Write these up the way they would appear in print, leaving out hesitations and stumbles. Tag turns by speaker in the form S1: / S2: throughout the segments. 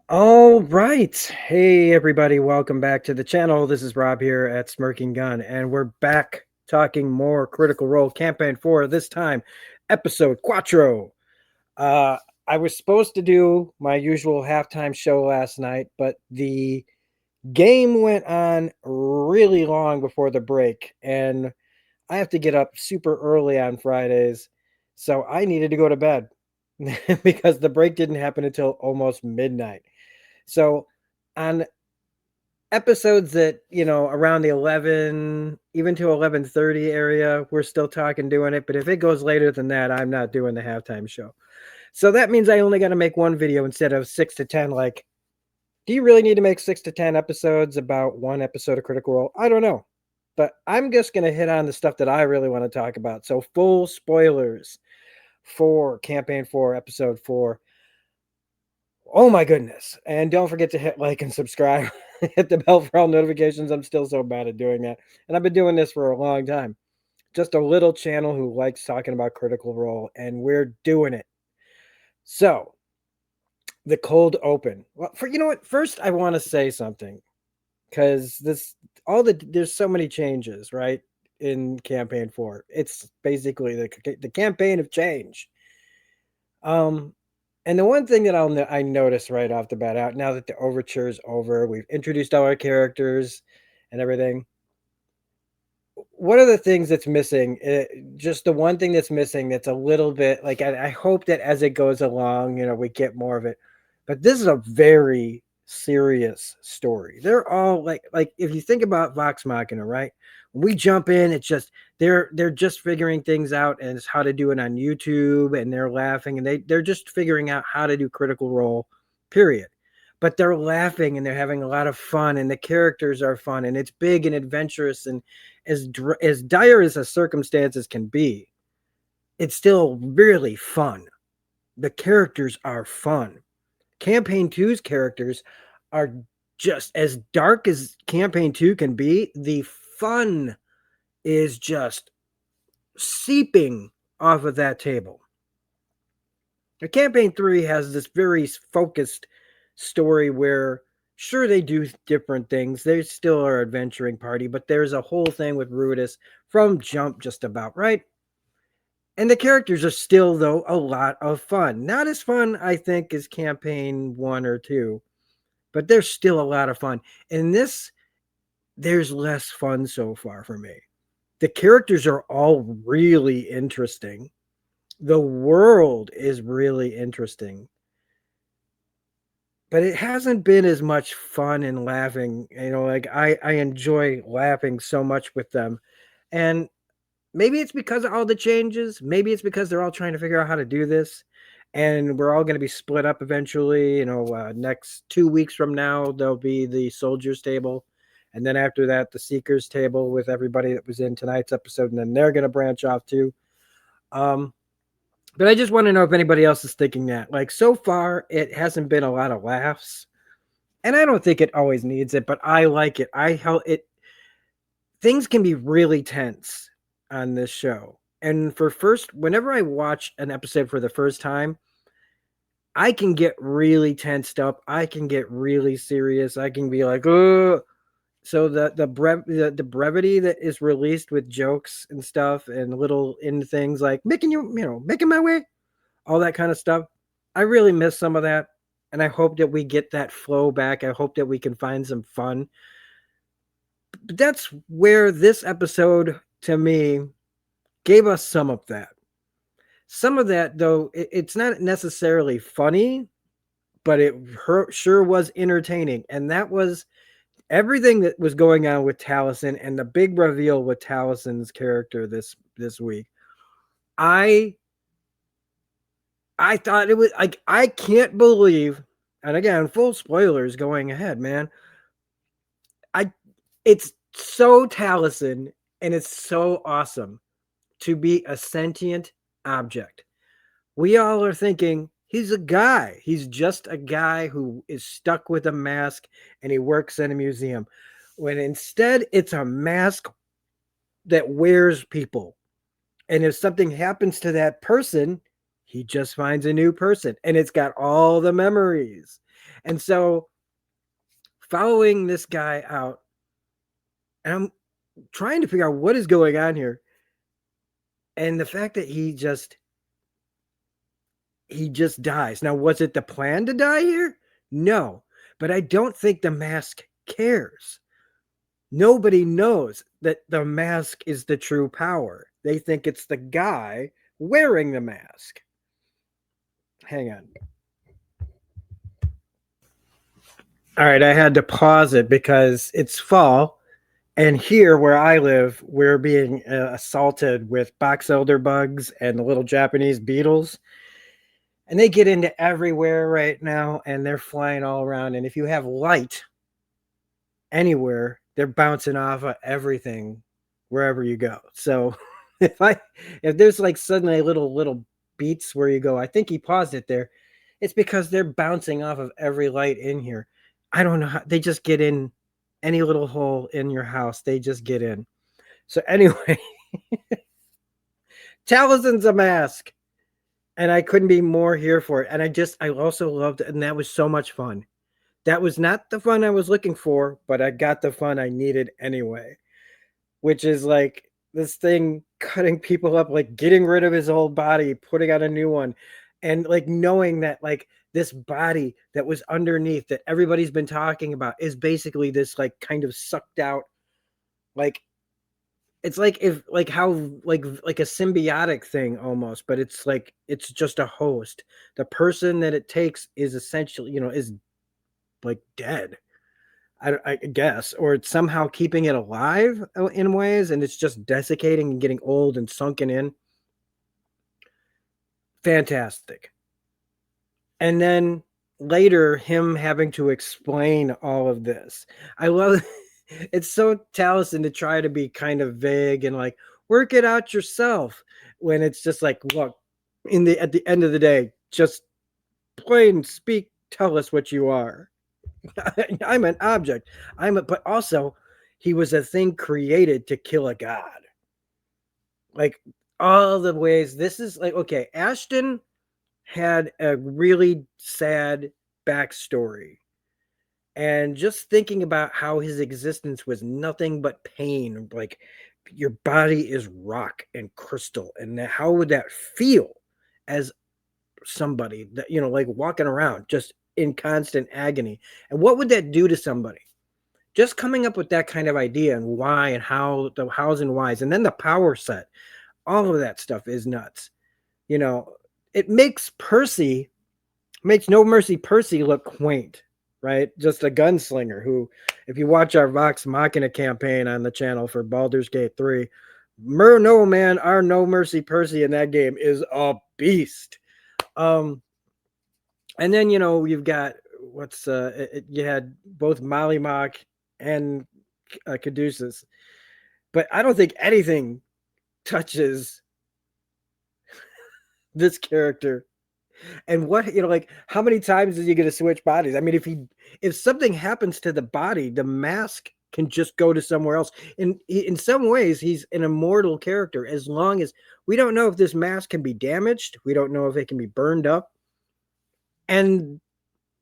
S1: All right. Hey, everybody. Welcome back to the channel. This is Rob here at Smirking Gun, and we're back talking more Critical Role Campaign 4, this time, episode Quattro. Uh, I was supposed to do my usual halftime show last night, but the game went on really long before the break, and I have to get up super early on Fridays, so I needed to go to bed because the break didn't happen until almost midnight. So on episodes that, around the 11, even to 11:30 area, we're still talking doing it, but if it goes later than that, I'm not doing the halftime show. So that means I only got to make one video instead of 6 to 10. Like, do you really need to make 6 to 10 episodes about one episode of Critical Role? I don't know. But I'm just going to hit on the stuff that I really want to talk about. So full spoilers for campaign 4, episode 4. Oh my goodness. And don't forget to hit like and subscribe. Hit the bell for all notifications. I'm still so bad at doing that. And I've been doing this for a long time. Just a little channel who likes talking about Critical Role, and we're doing it. So, the cold open. Well, you know what? First, I want to say something because there's so many changes, right? In campaign 4. It's basically the campaign of change. Um, and the one thing that I noticed right off the bat out now that the overture is over, we've introduced all our characters and everything. One of the things that's missing, just the one thing that's missing, that's a little bit like I hope that as it goes along, we get more of it. But this is a very serious story. They're all like if you think about Vox Machina, right? When we jump in, it's just they're just figuring things out and it's how to do it on YouTube, and they're laughing and they're just figuring out how to do Critical Role, period. But they're laughing and they're having a lot of fun, and the characters are fun, and it's big and adventurous, and as dire as the circumstances can be, it's still really fun. The characters are fun. Campaign two's characters are just as dark as Campaign 2 can be. The fun is just seeping off of that table. The Campaign 3 has this very focused story where, sure, they do different things. They still are adventuring party, but there's a whole thing with Rudis from jump just about, right? And the characters are still, though, a lot of fun. Not as fun, I think, as Campaign 1 or 2, but they're still a lot of fun. In this, there's less fun so far for me. The characters are all really interesting. The world is really interesting. But it hasn't been as much fun and laughing. Like I enjoy laughing so much with them. And maybe it's because of all the changes. Maybe it's because they're all trying to figure out how to do this. And we're all going to be split up eventually. Next 2 weeks from now, there'll be the soldiers table. And then after that, the seekers table with everybody that was in tonight's episode. And then they're going to branch off too. But I just want to know if anybody else is thinking that. Like, so far, it hasn't been a lot of laughs. And I don't think it always needs it, but I like it. Things can be really tense on this show. And whenever I watch an episode for the first time, I can get really tensed up. I can get really serious. I can be like, oh. So the brevity that is released with jokes and stuff and little in things like making my way, all that kind of stuff. I really miss some of that. And I hope that we get that flow back. I hope that we can find some fun. But that's where this episode, to me, gave us some of that. Some of that, though, it's not necessarily funny, but it sure was entertaining. And that was everything that was going on with Taliesin and the big reveal with Taliesin's character this week. I thought it was like, I can't believe, and again, full spoilers going ahead, man. It's so Taliesin, and it's so awesome to be a sentient object. We all are thinking he's a guy. He's just a guy who is stuck with a mask and he works in a museum. When instead it's a mask that wears people. And if something happens to that person, he just finds a new person. And it's got all the memories. And so following this guy out, and I'm trying to figure out what is going on here. And the fact that he just dies. Now, was it the plan to die here? No, but I don't think the mask cares. Nobody knows that the mask is the true power. They think it's the guy wearing the mask. Hang on. All right, I had to pause it because it's fall. And here where I live, we're being assaulted with box elder bugs and the little Japanese beetles. And they get into everywhere right now and they're flying all around. And if you have light anywhere, they're bouncing off of everything wherever you go. So if there's like suddenly little beats where you go, I think he paused it there. It's because they're bouncing off of every light in here. I don't know how they just get in any little hole in your house. They just get in. So anyway, Talison's a mask. And I couldn't be more here for it. And I also loved it. And that was so much fun. That was not the fun I was looking for, but I got the fun I needed anyway, which is like this thing cutting people up, like getting rid of his old body, putting on a new one, and like knowing that like this body that was underneath that everybody's been talking about is basically this like kind of sucked out, like it's like if like how like a symbiotic thing almost, but it's like it's just a host. The person that it takes is essentially, is like dead. I guess, or it's somehow keeping it alive in ways, and it's just desiccating and getting old and sunken in. Fantastic. And then later, him having to explain all of this. I love it's so Taliesin to try to be kind of vague and like work it out yourself when it's just like, look, at the end of the day, just plain speak, tell us what you are. I'm an object. But also he was a thing created to kill a god. Like all the ways this is like, okay, Ashton had a really sad backstory. And just thinking about how his existence was nothing but pain, like your body is rock and crystal, and how would that feel as somebody that like walking around just in constant agony? And what would that do to somebody? Just coming up with that kind of idea and why and how, the hows and whys, and then the power set, all of that stuff is nuts. It makes No Mercy Percy look quaint, right? Just a gunslinger who, if you watch our Vox Machina campaign on the channel for Baldur's Gate 3, no man, our No Mercy Percy in that game is a beast. And then you've got you had both Molly Mock and Caduceus, but I don't think anything touches this character. And what like how many times is he going to switch bodies? I mean, if something happens to the body, the mask can just go to somewhere else. In some ways, he's an immortal character as long as we don't know if this mask can be damaged. We don't know if it can be burned up. And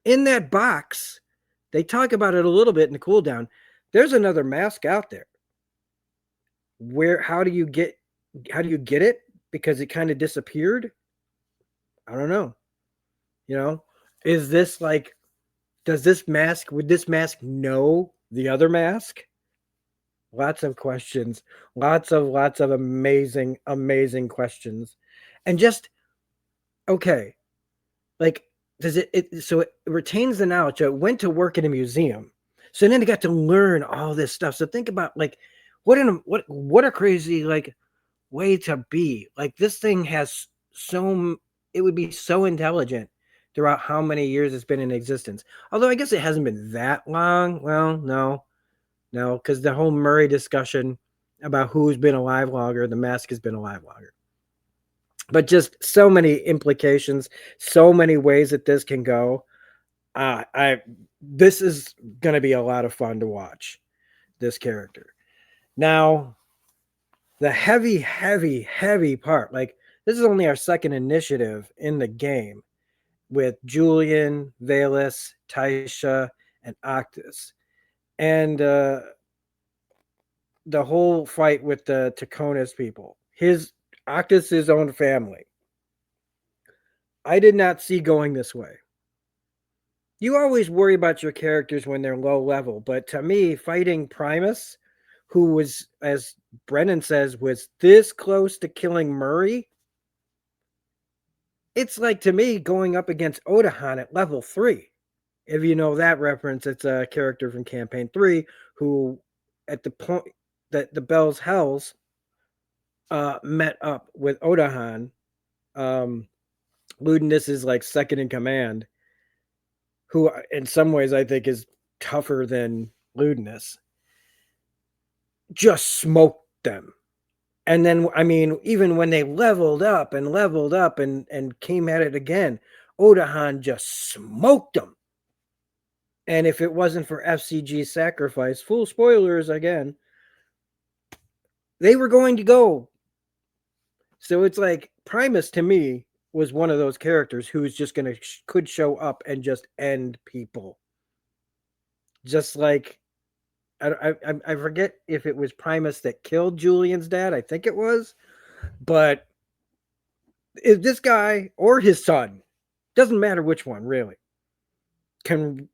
S1: in that box, they talk about it a little bit in the cooldown. There's another mask out there. How do you get it? Because it kind of disappeared. I don't know. Is this like, would this mask know the other mask? Lots of questions, lots of amazing questions. And just okay, like does so it retains the knowledge. It went to work in a museum, so then it got to learn all this stuff. So think about like what a crazy like way to be. Like this thing has it would be so intelligent throughout how many years it's been in existence. Although I guess it hasn't been that long. Well, no, because the whole Murray discussion about who's been alive longer, the mask has been alive longer. But just so many implications, so many ways that this can go. This is going to be a lot of fun to watch this character. Now, the heavy part, like this is only our second initiative in the game. with Julian, Valus, Taisha, and Octus. And the whole fight with the Taconis people. His Octus's own family. I did not see going this way. You always worry about your characters when they're low level, but to me, fighting Primus, who was, as Brennan says, was this close to killing Murray, it's like to me going up against Odahan at level 3. If you know that reference, it's a character from Campaign 3 who, at the point that the Bell's Hells met up with Odahan, Ludinus is like second in command, who in some ways I think is tougher than Ludinus, just smoked them. And then, I mean, even when they leveled up and came at it again, Odahan just smoked them. And if it wasn't for FCG sacrifice, full spoilers again, they were going to go. So it's like Primus to me was one of those characters who's just gonna could show up and just end people. Just like I forget if it was Primus that killed Julian's dad. I think it was, but if this guy or his son, doesn't matter which one really, can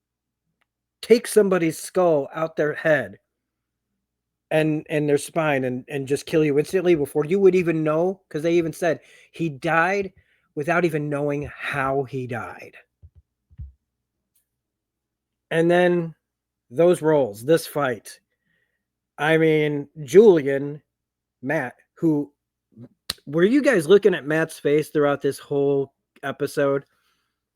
S1: take somebody's skull out their head and their spine and just kill you instantly before you would even know, because they even said he died without even knowing how he died. And then those roles, this fight. I mean, Julian, Matt, who were you guys looking at Matt's face throughout this whole episode?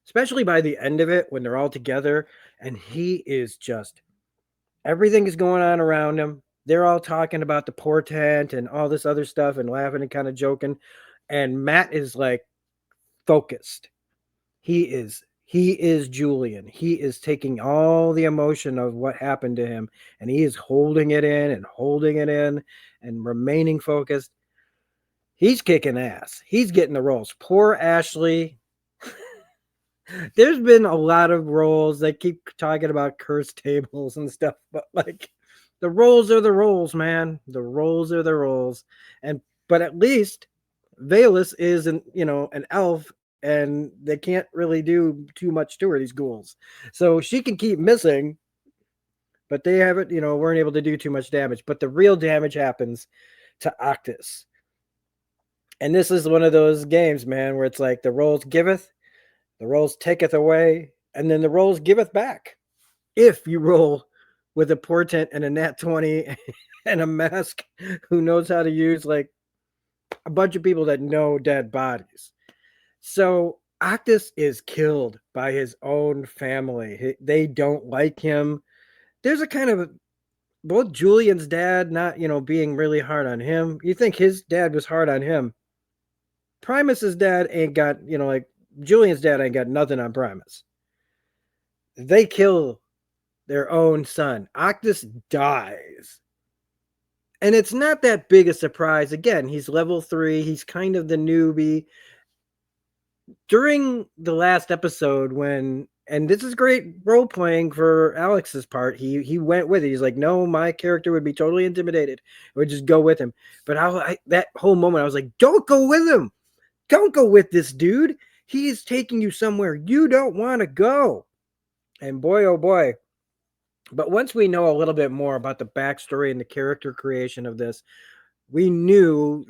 S1: Especially by the end of it when they're all together and he is just everything is going on around him. They're all talking about the portent and all this other stuff and laughing and kind of joking. And Matt is like focused. He is Julian. He is taking all the emotion of what happened to him and he is holding it in and remaining focused. He's kicking ass. He's getting the roles. Poor Ashley. There's been a lot of roles. They keep talking about curse tables and stuff, but like the roles are the roles, man. The roles are the roles. But at least Valus is an elf and they can't really do too much to her, these ghouls. So she can keep missing, but they haven't, weren't able to do too much damage. But the real damage happens to Octus. And this is one of those games, man, where it's like the rolls giveth, the rolls taketh away, and then the rolls giveth back. If you roll with a portent and a nat 20 and a mask who knows how to use like a bunch of people that know dead bodies. So Octus is killed by his own family. They don't like him. There's a kind of both Julian's dad not, being really hard on him. You think his dad was hard on him. Primus's dad ain't got, like Julian's dad ain't got nothing on Primus. They kill their own son. Octus dies. And it's not that big a surprise. Again, he's level 3. He's kind of the newbie. During the last episode and this is great role playing for Alex's part, he went with it. He's like, no, my character would be totally intimidated. I would just go with him. But that whole moment, I was like, don't go with him. Don't go with this dude. He is taking you somewhere you don't want to go. And boy, oh boy. But once we know a little bit more about the backstory and the character creation of this, we know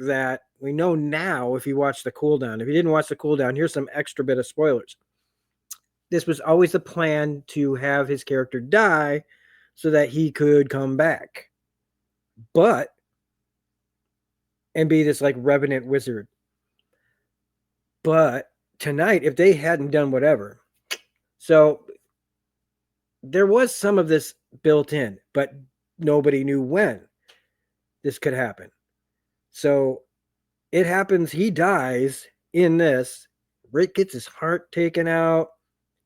S1: now if you watch the cooldown. If you didn't watch the cooldown, here's some extra bit of spoilers. This was always the plan to have his character die so that he could come back. And be this like revenant wizard. But tonight, if they hadn't done whatever, so there was some of this built in, but nobody knew when this could happen. So it happens. He dies in this. Rick gets his heart taken out,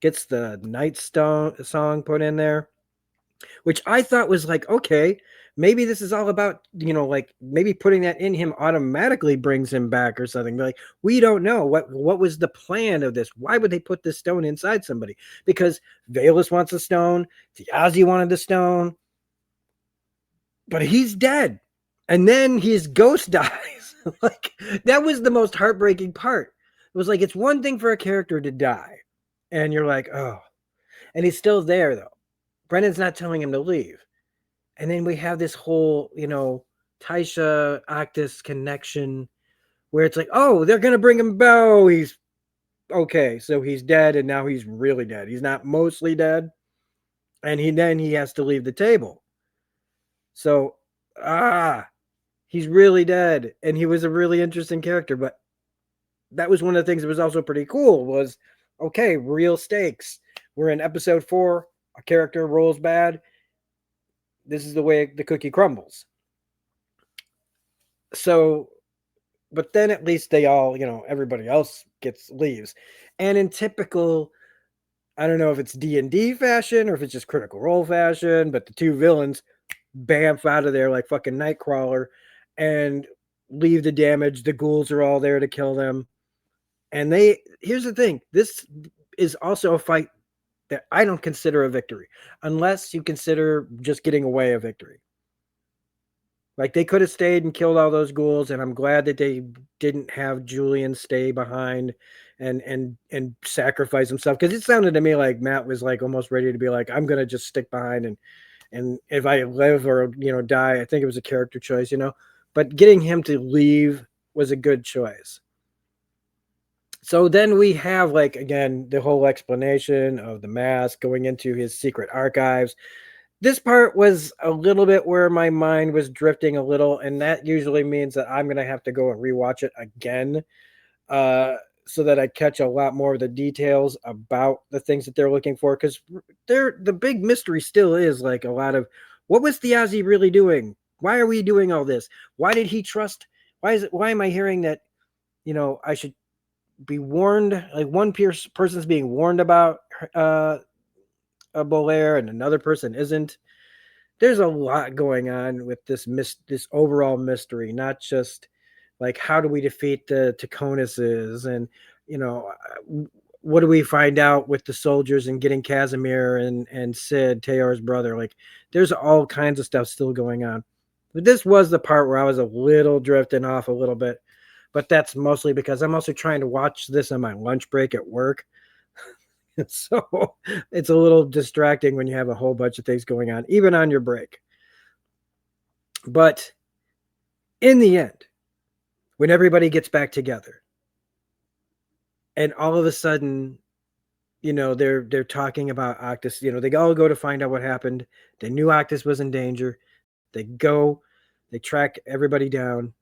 S1: gets the night song put in there, which I thought was like, okay, maybe this is all about, like maybe putting that in him automatically brings him back or something. Like, we don't know what was the plan of this. Why would they put this stone inside somebody? Because Valus wants a stone, Tiazi wanted the stone, but he's dead. And then his ghost dies. Like, that was the most heartbreaking part. It was like, it's one thing for a character to die, and you're like, oh, and he's still there though. Brendan's not telling him to leave. And then we have this whole, Taisha Octus connection where it's like, oh, they're gonna bring him back. Oh, he's okay, so he's dead, and now he's really dead. He's not mostly dead, and he has to leave the table. So he's really dead, and he was a really interesting character. But that was one of the things that was also pretty cool. Was okay, real stakes. We're in episode 4. A character rolls bad. This is the way the cookie crumbles. So, but then at least they all, everybody else leaves. And in typical, I don't know if it's D&D fashion or if it's just Critical Role fashion, but the two villains bamf out of there like fucking Nightcrawler and leave the damage. The ghouls are all there to kill them. And here's the thing, this is also a fight that I don't consider a victory, unless you consider just getting away a victory. Like, they could have stayed and killed all those ghouls, and I'm glad that they didn't have Julian stay behind and sacrifice himself, because it sounded to me like Matt was like almost ready to be like, I'm gonna just stick behind and if I live or die. I think it was a character choice, but getting him to leave was a good choice. So then we have, like, again, the whole explanation of the mask going into his secret archives. This part was a little bit where my mind was drifting a little, and that usually means that I'm going to have to go and rewatch it again so that I catch a lot more of the details about the things that they're looking for, because the big mystery still is like a lot of, what was Thiazi really doing? Why are we doing all this? Why did he trust? Why am I hearing that, I should be warned? Like, one person's being warned about a Bolaire and another person isn't. There's a lot going on with this overall mystery, not just like, how do we defeat the Taconuses, and what do we find out with the soldiers and getting Casimir and Sid, Teor's brother. Like, there's all kinds of stuff still going on. But this was the part where I was a little drifting off a little bit, but that's mostly because I'm also trying to watch this on my lunch break at work. So it's a little distracting when you have a whole bunch of things going on, even on your break. But in the end, when everybody gets back together, and all of a sudden, they're talking about Octus. They all go to find out what happened. They knew Octus was in danger. They go, they track everybody down.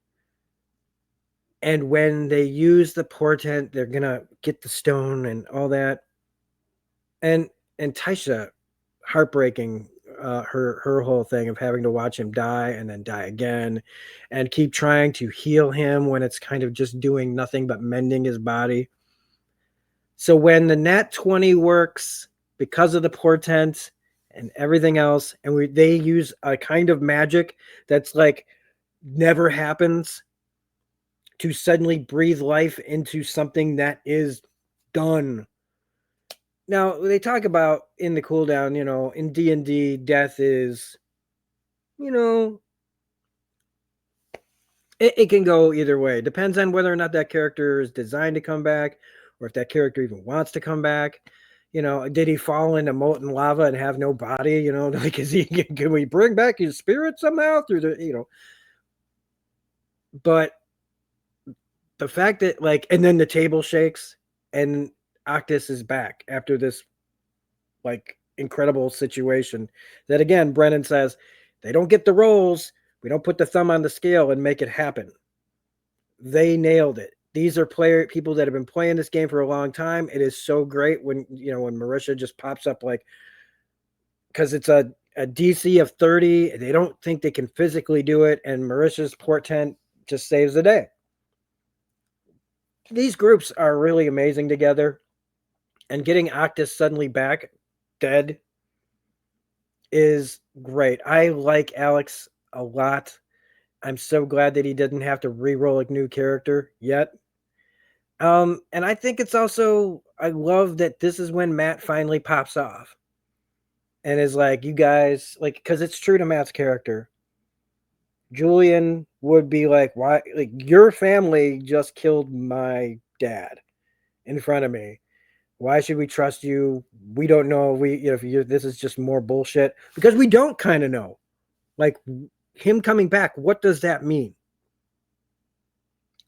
S1: And when they use the portent, they're gonna get the stone and all that. And Taisha, heartbreaking, her whole thing of having to watch him die and then die again, and keep trying to heal him when it's kind of just doing nothing but mending his body. So when the Nat 20 works because of the portent and everything else, and they use a kind of magic that's like never happens to suddenly breathe life into something that is done. Now, they talk about in the cooldown, in D&D, death is, it can go either way. Depends on whether or not that character is designed to come back, or if that character even wants to come back. Did he fall into molten lava and have no body? Like, can we bring back his spirit somehow through the, but the fact that, like, and then the table shakes and Octus is back after this, like, incredible situation that, again, Brennan says they don't get the rolls. We don't put the thumb on the scale and make it happen. They nailed it. These are people that have been playing this game for a long time. It is so great when Marisha just pops up, like, because it's a DC of 30. They don't think they can physically do it, and Marisha's portent just saves the day. These groups are really amazing together, and getting Octus suddenly back dead is great. I like Alex a lot. I'm so glad that he didn't have to re-roll a new character yet. And I think it's also, I love that this is when Matt finally pops off and is like, you guys, like, because it's true to Matt's character. Julian would be like, why, like, your family just killed my dad in front of me. Why should we trust you? We don't know. If this is just more bullshit, because we don't kind of know. Like, him coming back, what does that mean?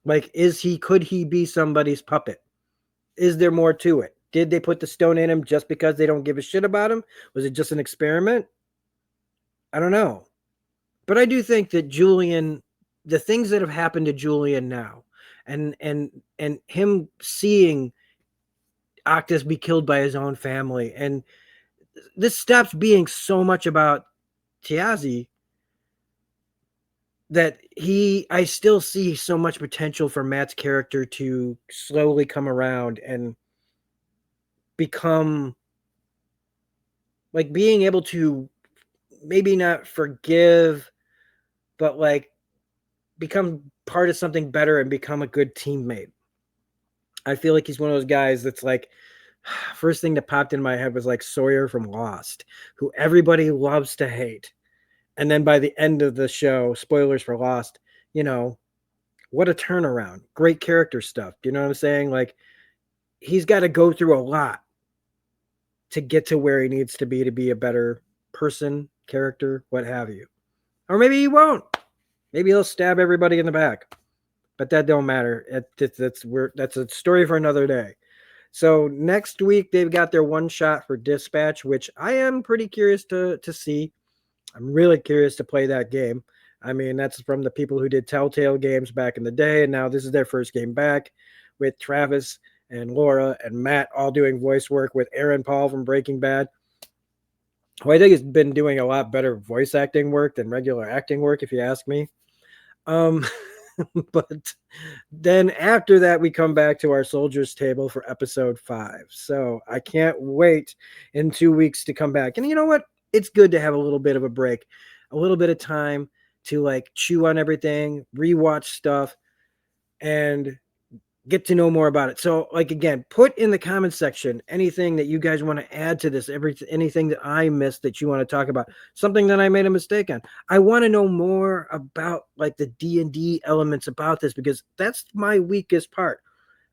S1: Like, could he be somebody's puppet? Is there more to it? Did they put the stone in him just because they don't give a shit about him? Was it just an experiment? I don't know. But I do think that Julian, the things that have happened to Julian now, and him seeing Octus be killed by his own family, and this stops being so much about Tiazi, that I still see so much potential for Matt's character to slowly come around and become, like, being able to maybe not forgive, but like become part of something better and become a good teammate. I feel like he's one of those guys that's like, first thing that popped in my head was like Sawyer from Lost, who everybody loves to hate. And then by the end of the show, spoilers for Lost, what a turnaround. Great character stuff. You know what I'm saying? Like, he's got to go through a lot to get to where he needs to be a better person, character, what have you. Or maybe he won't. Maybe he'll stab everybody in the back. But that don't matter. That's a story for another day. So next week they've got their one shot for Dispatch, which I am pretty curious to see. I'm really curious to play that game. I mean, that's from the people who did Telltale games back in the day, and now this is their first game back with Travis and Laura and Matt all doing voice work with Aaron Paul from Breaking Bad, who I think has been doing a lot better voice acting work than regular acting work, if you ask me. Um, but then after that, we come back to our soldiers table for episode 5. So I can't wait in 2 weeks to come back. And you know what? It's good to have a little bit of a break, a little bit of time to like chew on everything, rewatch stuff, and get to know more about it. So, like, again, put in the comment section anything that you guys want to add to this, anything that I missed that you want to talk about, something that I made a mistake on. I want to know more about like the D&D elements about this, because that's my weakest part.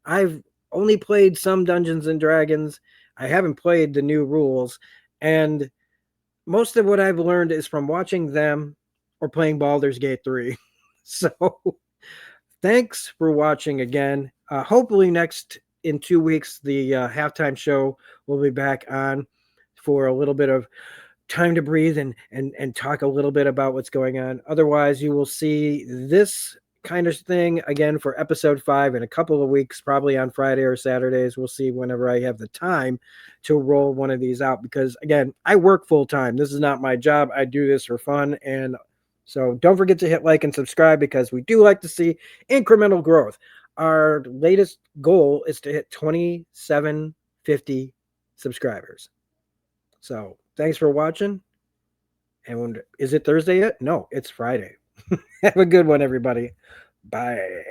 S1: I've only played some Dungeons and Dragons. I haven't played the new rules, and most of what I've learned is from watching them or playing Baldur's Gate 3. So thanks for watching again. Hopefully in 2 weeks, the halftime show will be back on for a little bit of time to breathe and talk a little bit about what's going on. Otherwise, you will see this kind of thing again for episode 5 in a couple of weeks, probably on Friday or Saturdays. We'll see whenever I have the time to roll one of these out, because again, I work full time. This is not my job. I do this for fun. And so don't forget to hit like and subscribe, because we do like to see incremental growth. Our latest goal is to hit 2750 subscribers. So thanks for watching. And is it Thursday yet? No, it's Friday. Have a good one, everybody. Bye.